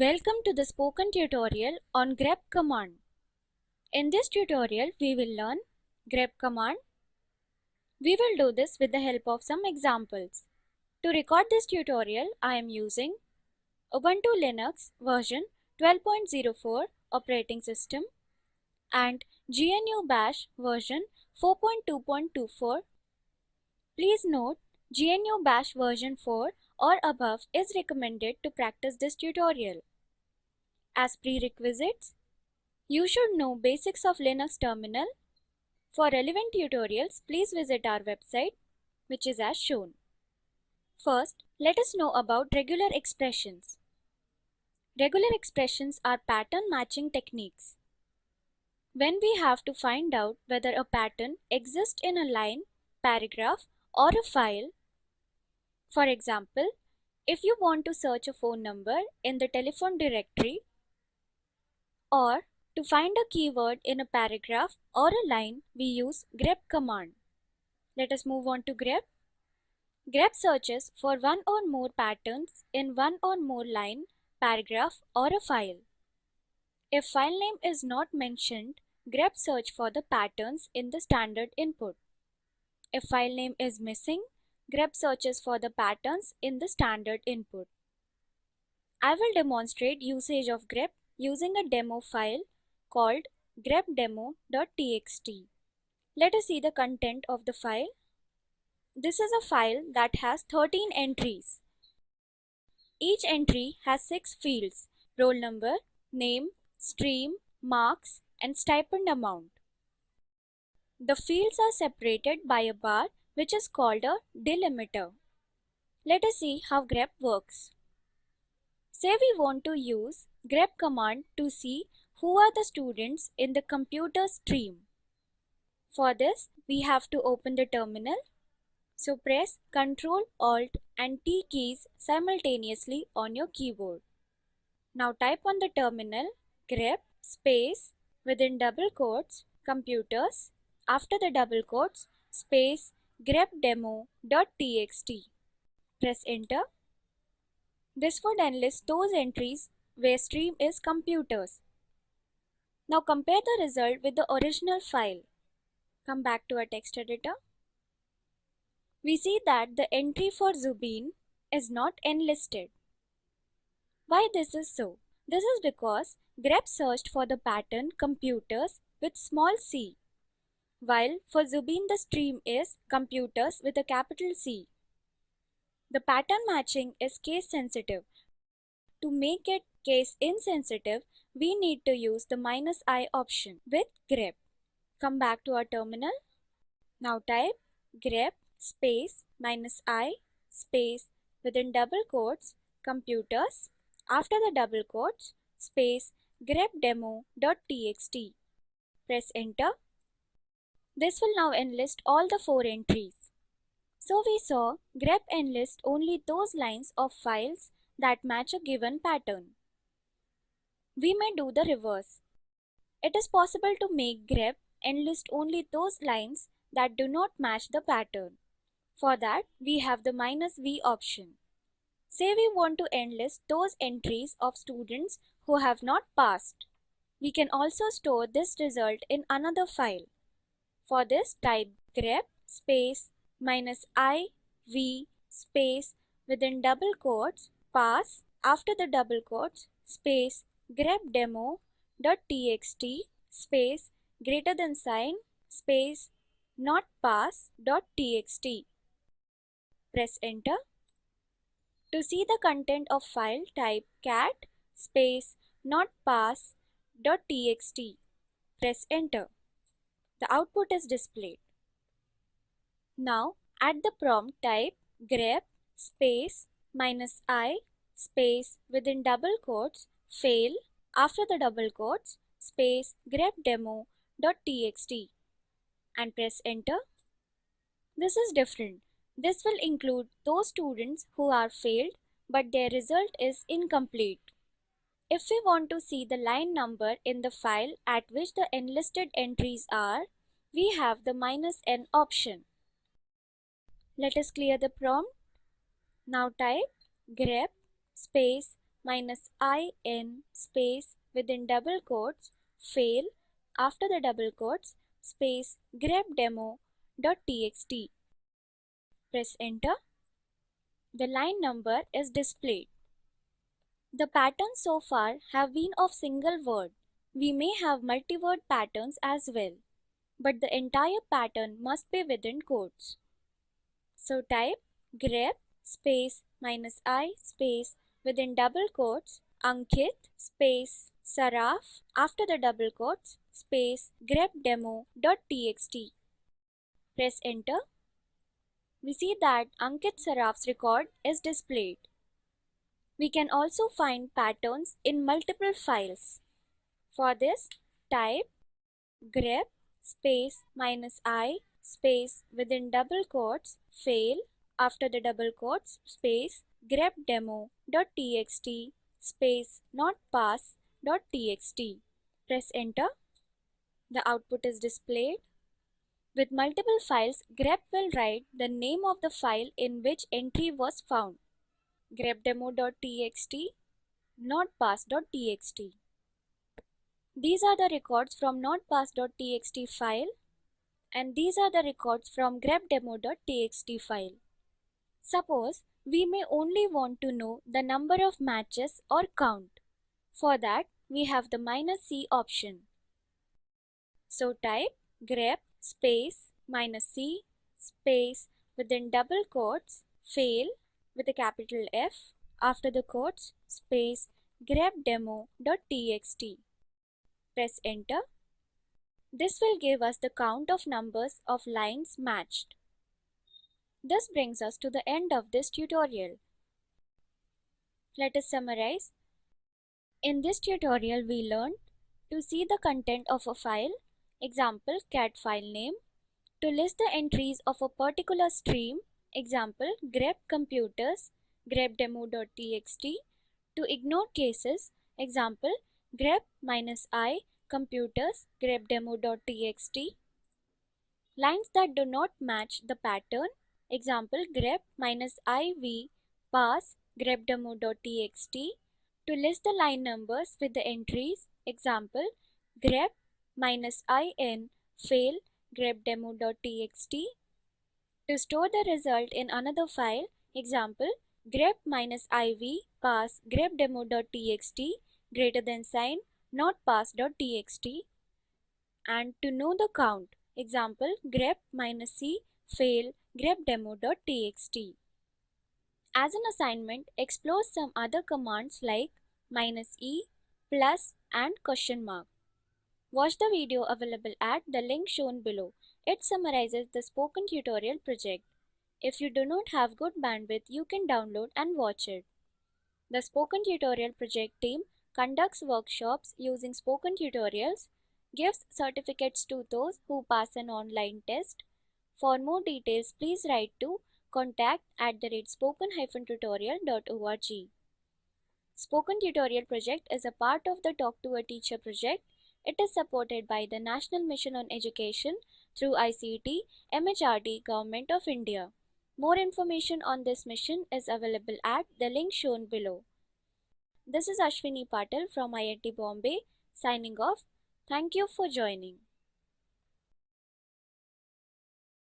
Welcome to the spoken tutorial on grep command. In this tutorial, we will learn grep command. We will do this with the help of some examples. To record this tutorial, I am using Ubuntu Linux version 12.04 operating system and GNU Bash version 4.2.24. Please note, GNU Bash version 4 or above is recommended to practice this tutorial. As prerequisites, you should know basics of Linux terminal. For relevant tutorials, please visit our website, which is as shown. First, let us know about regular expressions. Regular expressions are pattern matching techniques. When we have to find out whether a pattern exists in a line, paragraph, or a file. For example, if you want to search a phone number in the telephone directory, or to find a keyword in a paragraph or a line, we use grep command. Let us move on to grep. Grep searches for one or more patterns in one or more line, paragraph, or a file. If file name is not mentioned, grep search for the patterns in the standard input. If file name is missing, grep searches for the patterns in the standard input. I will demonstrate usage of grep using a demo file called grepdemo.txt. Let us see the content of the file. This is a file that has 13 entries. Each entry has 6 fields: roll number, name, stream, marks, and stipend amount. The fields are separated by a bar which is called a delimiter. Let us see how grep works. Say we want to use grep command to see who are the students in the computer stream. For this, we have to open the terminal. So press Ctrl, Alt and T keys simultaneously on your keyboard. Now type on the terminal grep space within double quotes computers, after the double quotes space grepdemo.txt. Press enter. This would enlist those entries where stream is computers. Now compare the result with the original file. Come back to our text editor. We see that the entry for Zubin is not enlisted. Why this is so? This is because grep searched for the pattern computers with small c, while for Zubin the stream is computers with a capital C. The pattern matching is case sensitive. To make it case insensitive, we need to use the -i option with grep. Come back to our terminal. Now type grep space -i space within double quotes computers, after the double quotes space grepdemo.txt. Press enter. This will now enlist all the 4 entries. So we saw grep enlist only those lines of files that match a given pattern. We may do the reverse. It is possible to make grep enlist only those lines that do not match the pattern. For that, we have the -v option. Say we want to enlist those entries of students who have not passed. We can also store this result in another file. For this, type grep space -iv space within double quotes pass, after the double quotes space grepdemo.txt space greater than sign space not pass.txt. Press enter. To see the content of file, type cat space notpass.txt. Press enter. The output is displayed. Now at the prompt type grep space -i space within double quotes fail, after the double quotes space grepdemo.txt and press enter. This is different. This will include those students who are failed but their result is incomplete. If we want to see the line number in the file at which the enlisted entries are, we have the -n option. Let us clear the prompt. Now type grep space minus in space within double quotes fail after the double quotes space grepdemo.txt. Press enter. The line number is displayed. The patterns so far have been of single word. We may have multi-word patterns as well, but the entire pattern must be within quotes. So type grep space minus I space within double quotes Ankit space Saraf after the double quotes space grepdemo.txt. Press enter. We see that Ankit Saraf's record is displayed. We can also find patterns in multiple files. For this, type grep space minus I space within double quotes fail after the double quotes space grepdemo.txt space notpass.txt. Press enter. The output is displayed. With multiple files, grep will write the name of the file in which entry was found. grepdemo.txt, notpass.txt. These are the records from notpass.txt file and these are the records from grepdemo.txt file. Suppose we may only want to know the number of matches or count. For that, we have the -c option. So type grep space -c space within double quotes fail with a capital F after the quotes space grepdemo.txt. Press enter. This will give us the count of numbers of lines matched. This brings us to the end of this tutorial. Let us summarize. In this tutorial we learned to see the content of a file, example cat file name, to list the entries of a particular stream, example grep computers, grepdemo.txt, to ignore cases, example grep -i computers, grepdemo.txt, lines that do not match the pattern, example grep -iv pass grepdemo.txt, to list the line numbers with the entries, example grep -in fail grepdemo.txt, to store the result in another file, example grep -iv pass grepdemo.txt greater than sign notpass.txt, and to know the count, example grep -c fail grepdemo.txt. As an assignment, explore some other commands like -e, plus and question mark. Watch the video available at the link shown below. It summarizes the spoken tutorial project. If you do not have good bandwidth, you can download and watch it. The Spoken Tutorial Project team conducts workshops using spoken tutorials, gives certificates to those who pass an online test. For more details, please write to contact@spoken-tutorial.org. Spoken Tutorial Project is a part of the Talk to a Teacher project. It is supported by the National Mission on Education through ICT, MHRD, Government of India. More information on this mission is available at the link shown below. This is Ashwini Patil from IIT Bombay signing off. Thank you for joining.